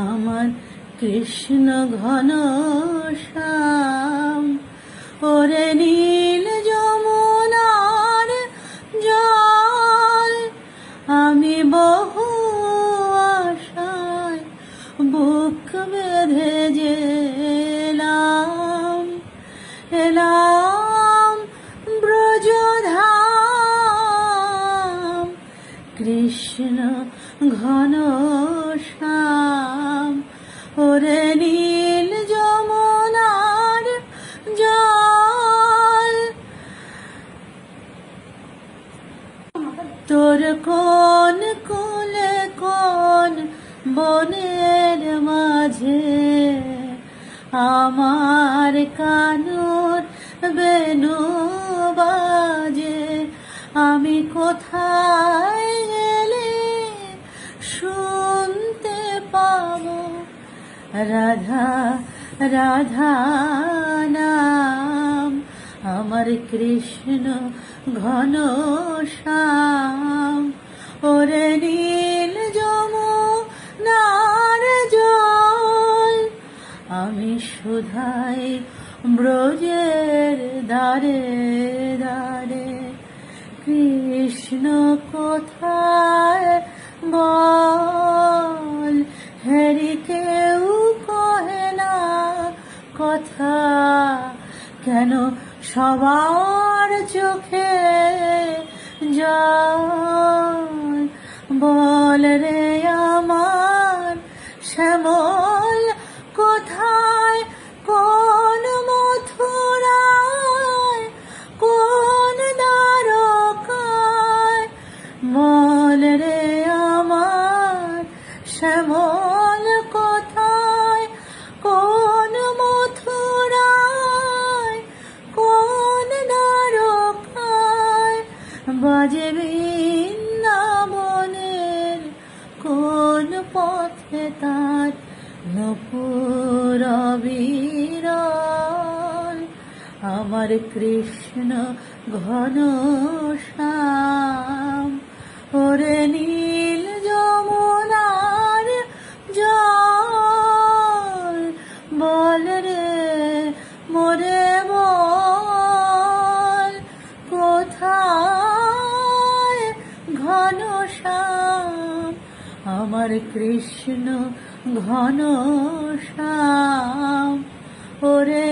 আমার কৃষ্ণ ঘন শ্যাম, ওরে নীল যমুনার জল, আমি বহু আশায় বুক বেঁধে যে এলাম ব্রজধাম। কৃষ্ণ ঘন শ্যাম, ওরে নীল যমুনার জল, তোর কোন কোলে কোন বনের মাঝে আমার কানুর বেনু বাজে। আমি কোথায় গেলে শুনতে পাবো রাধা রাধা নাম? আমার কৃষ্ণ ঘন শ্যাম, ওরে নীল যমুনার জল, আমি সুধাই ব্রজের দ্বারে দ্বারে। কৃষ্ণ কোথায় বল, হেরি কেউ কহে না কথা, কেন সবার চোখে জল? বল রে আমার শ্যামল কোথায়, কোন মথুরায়, কোন দ্বারকায়? বল রে আমার শ্যামল কোথায়, কোন মথুরায়, কোন দ্বারকায়? বাজে বৃন্দাবনের কোন পথে তার নূপুর বিরল? আমার কৃষ্ণ ঘন শ্যাম, ওরে নীল যমুনার জল, বল রে মোরে বল কোথায় ঘন শ্যাম? আমার কৃষ্ণ ঘন শ্যাম, ওরে